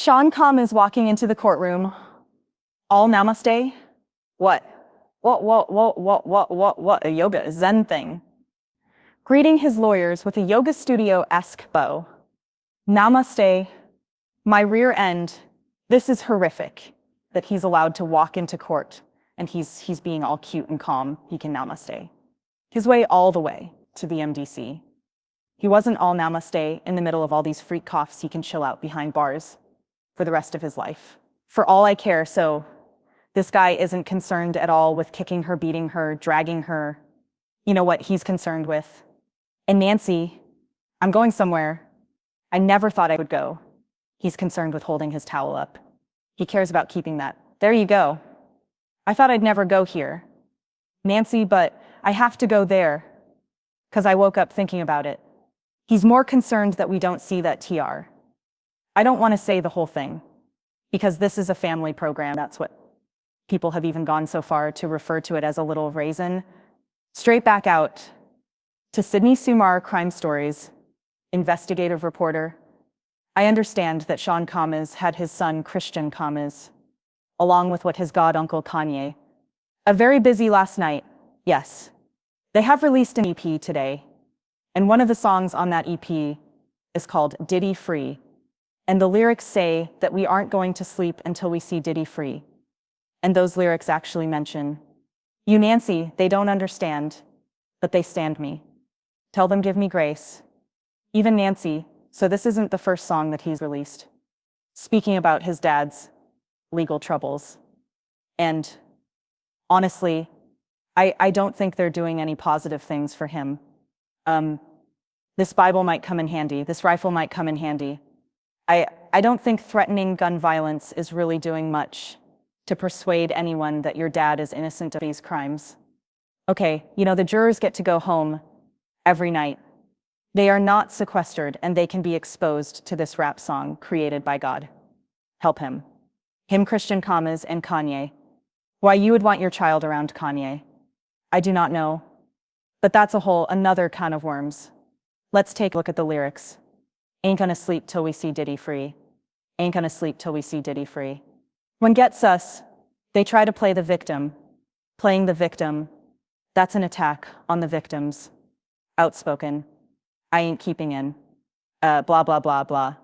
Sean Com is walking into the courtroom. All namaste? What? What? A yoga Zen thing. Greeting his lawyers with a yoga studio-esque bow. Namaste. My rear end. This is horrific that he's allowed to walk into court and he's being all cute and calm. He can namaste. His way all the way to the MDC. He wasn't all namaste in the middle of all these freak coughs. He can chill out behind bars for the rest of his life. For all I care, so this guy isn't concerned at all with kicking her, beating her, dragging her. You know what he's concerned with? And Nancy, I'm going somewhere I never thought I would go. He's concerned with holding his towel up. He cares about keeping that. There you go. I thought I'd never go here, Nancy, but I have to go there because I woke up thinking about it. He's more concerned that we don't see that TR. I don't want to say the whole thing because this is a family program. That's what people have even gone so far to refer to it as a little raisin. Straight back out to Sydney Sumar Crime Stories, investigative reporter. I understand that Sean Kamas had his son Christian Kamas, along with what his god uncle Kanye. A very busy last night, yes. They have released an EP today, and one of the songs on that EP is called Diddy Free, and the lyrics say that we aren't going to sleep until we see Diddy free. And those lyrics actually mention, you Nancy, they don't understand, but they stand me. Tell them give me grace. Even Nancy, so this isn't the first song that he's released, speaking about his dad's legal troubles. And honestly, I don't think they're doing any positive things for him. This Bible might come in handy. This rifle might come in handy. I don't think threatening gun violence is really doing much to persuade anyone that your dad is innocent of these crimes. Okay, you know, the jurors get to go home every night. They are not sequestered and they can be exposed to this rap song created by God. Help him. Him, Christian Kamas, and Kanye. Why you would want your child around Kanye, I do not know. But that's another can of worms. Let's take a look at the lyrics. Ain't gonna sleep till we see Diddy free. Ain't gonna sleep till we see Diddy free. When Get Sus, they try to play the victim. Playing the victim, that's an attack on the victims. Outspoken. I ain't keeping in. Blah, blah, blah, blah.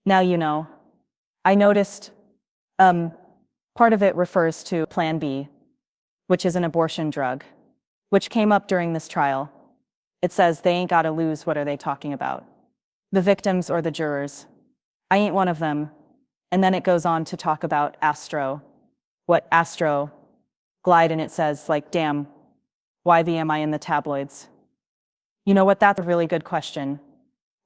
Now you know. I noticed part of it refers to Plan B, which is an abortion drug, which came up during this trial. It says they ain't gotta lose. What are they talking about? The victims or the jurors? I ain't one of them. And then it goes on to talk about Astro. What Astro glide, and it says like, damn, why am I in the tabloids? You know what, that's a really good question.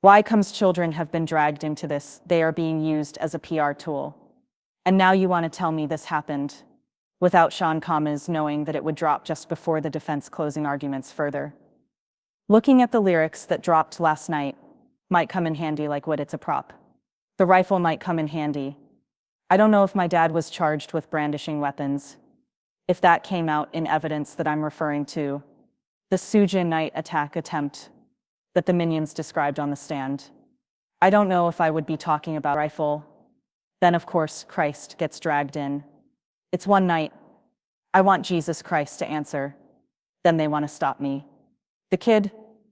Why comes children have been dragged into this? They are being used as a PR tool. And now you want to tell me this happened without Sean Kamas knowing that it would drop just before the defense closing arguments further. Looking at the lyrics that dropped last night might come in handy, like what, it's a prop. The rifle might come in handy. I don't know if my dad was charged with brandishing weapons, if that came out in evidence that I'm referring to, the Sujin night attack attempt that the minions described on the stand. I don't know if I would be talking about rifle. Then of course Christ gets dragged in. It's one night. I want Jesus Christ to answer. Then they want to stop me. The kid,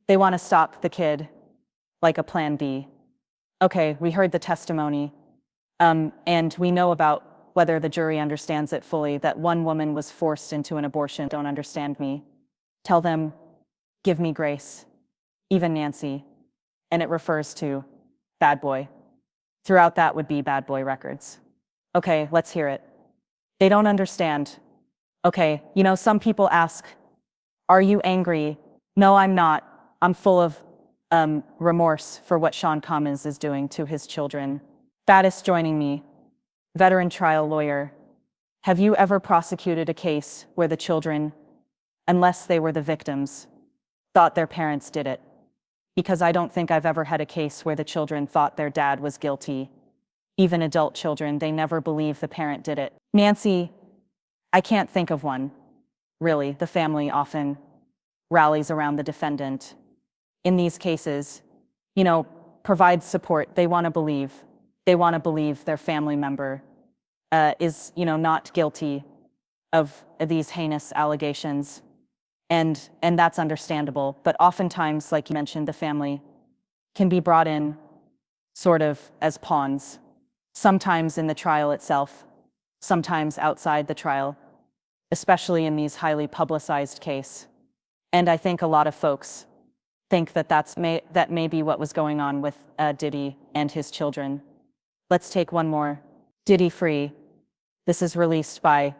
they want to stop the kid, like a plan B. Okay, we heard the testimony, and we know about whether the jury understands it fully, that one woman was forced into an abortion. Don't understand me. Tell them, give me grace. Even Nancy. And it refers to Bad Boy. Throughout that would be Bad Boy Records. Okay, let's hear it. They don't understand. Okay, you know, some people ask, are you angry? No, I'm not. I'm full of remorse for what Sean Kamas is doing to his children. Faddis joining me, veteran trial lawyer. Have you ever prosecuted a case where the children, unless they were the victims, thought their parents did it? Because I don't think I've ever had a case where the children thought their dad was guilty. Even adult children, they never believe the parent did it. Nancy, I can't think of one. Really, the family often rallies around the defendant. In these cases, you know, provides support. They want to believe. They want to believe their family member is, not guilty of these heinous allegations. And that's understandable. But oftentimes, like you mentioned, the family can be brought in sort of as pawns, sometimes in the trial itself, sometimes outside the trial, especially in these highly publicized cases. And I think a lot of folks think that that may be what was going on with Diddy and his children. Let's take one more. Diddy Free. This is released by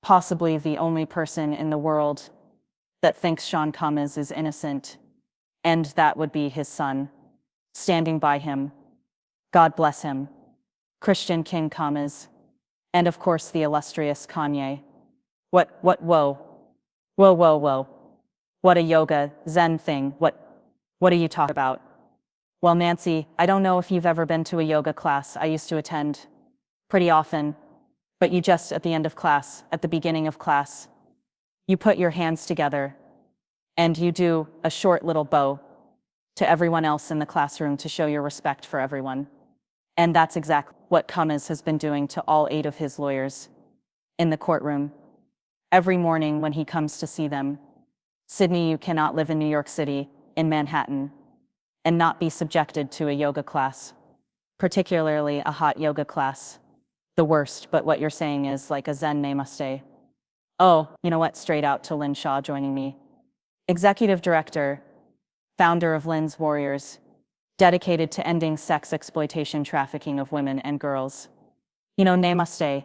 possibly the only person in the world that thinks Sean Combs is innocent, and that would be his son, standing by him. God bless him. Christian King Combs. And of course the illustrious Kanye. Whoa. What a yoga, Zen thing. What are you talking about? Well, Nancy, I don't know if you've ever been to a yoga class. I used to attend pretty often, but you just, at the end of class, at the beginning of class, you put your hands together and you do a short little bow to everyone else in the classroom to show your respect for everyone. And that's exactly what Combs has been doing to all 8 of his lawyers in the courtroom. Every morning when he comes to see them, Sydney, you cannot live in New York City, in Manhattan, and not be subjected to a yoga class, particularly a hot yoga class. The worst, but what you're saying is like a Zen namaste. Oh, you know what? Straight out to Lynn Shaw joining me. Executive Director, founder of Lynn's Warriors, dedicated to ending sex exploitation trafficking of women and girls. Namaste.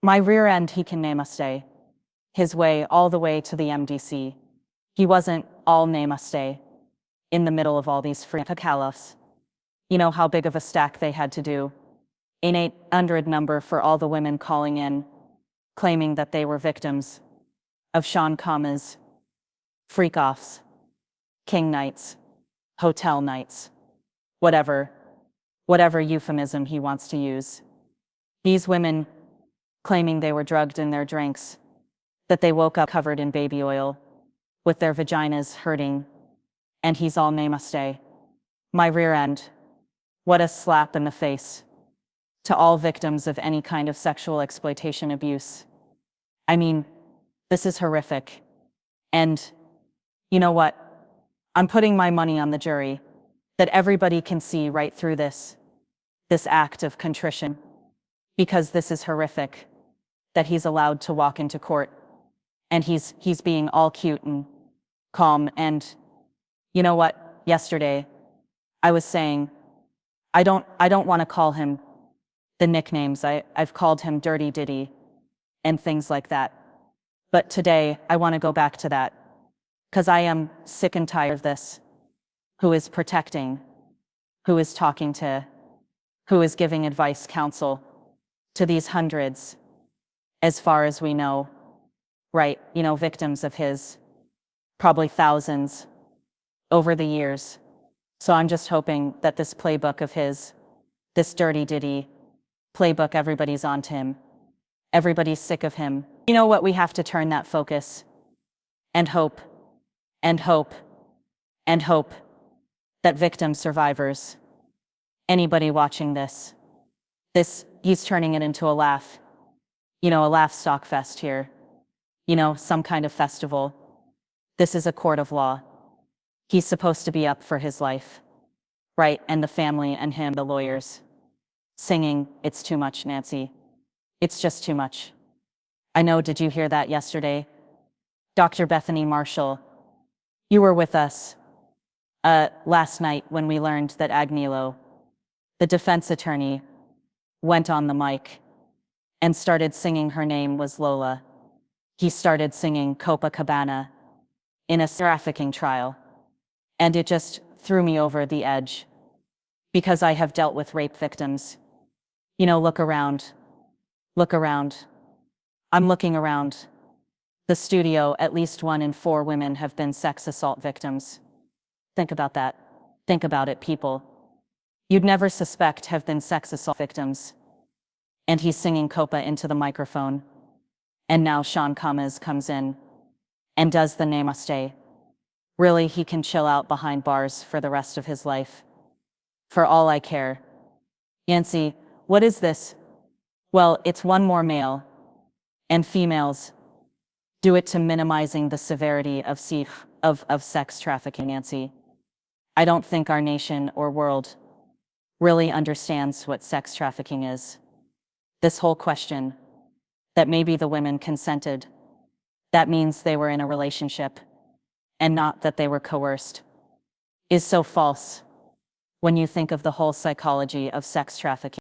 My rear end, he can namaste. His way all the way to the MDC. He wasn't all namaste in the middle of all these free caliphs. You know how big of a stack they had to do. An 800 number for all the women calling in, claiming that they were victims of Sean Combs' freak-offs, king nights, hotel nights, whatever euphemism he wants to use. These women claiming they were drugged in their drinks, that they woke up covered in baby oil, with their vaginas hurting, and he's all namaste. My rear end. What a slap in the face to all victims of any kind of sexual exploitation abuse. I mean, this is horrific. And you know what? I'm putting my money on the jury that everybody can see right through this act of contrition, because this is horrific, that he's allowed to walk into court and he's being all cute and calm. And you know what? Yesterday, I was saying, I don't want to call him the nicknames. I've called him Dirty Diddy and things like that. But today, I want to go back to that, because I am sick and tired of this. Who is protecting, who is talking to, who is giving advice, counsel to these hundreds, as far as we know, right? Victims of his, probably thousands over the years. So I'm just hoping that this playbook of his, this Dirty Diddy playbook, everybody's onto him. Everybody's sick of him. You know what? We have to turn that focus and hope and hope and hope that victim survivors, anybody watching this, he's turning it into a laugh, a laugh stock fest here, some kind of festival. This is a court of law. He's supposed to be up for his life, right? And the family and him, the lawyers, singing, "It's too much, Nancy. It's just too much." I know, did you hear that yesterday? Dr. Bethany Marshall, you were with us last night when we learned that Agnello, the defense attorney, went on the mic and started singing her name was Lola. He started singing Copacabana in a trafficking trial. And it just threw me over the edge, because I have dealt with rape victims. Look around. Look around. I'm looking around the studio. At least 1 in 4 women have been sex assault victims. Think about that. Think about it, people. You'd never suspect have been sex assault victims. And he's singing Copa into the microphone. And now Sean Combs comes in and does the namaste. Really, he can chill out behind bars for the rest of his life. For all I care. Yancy, what is this? Well, it's one more male. And females do it to minimizing the severity of sex trafficking, Nancy. I don't think our nation or world really understands what sex trafficking is. This whole question that maybe the women consented, that means they were in a relationship and not that they were coerced, is so false when you think of the whole psychology of sex trafficking.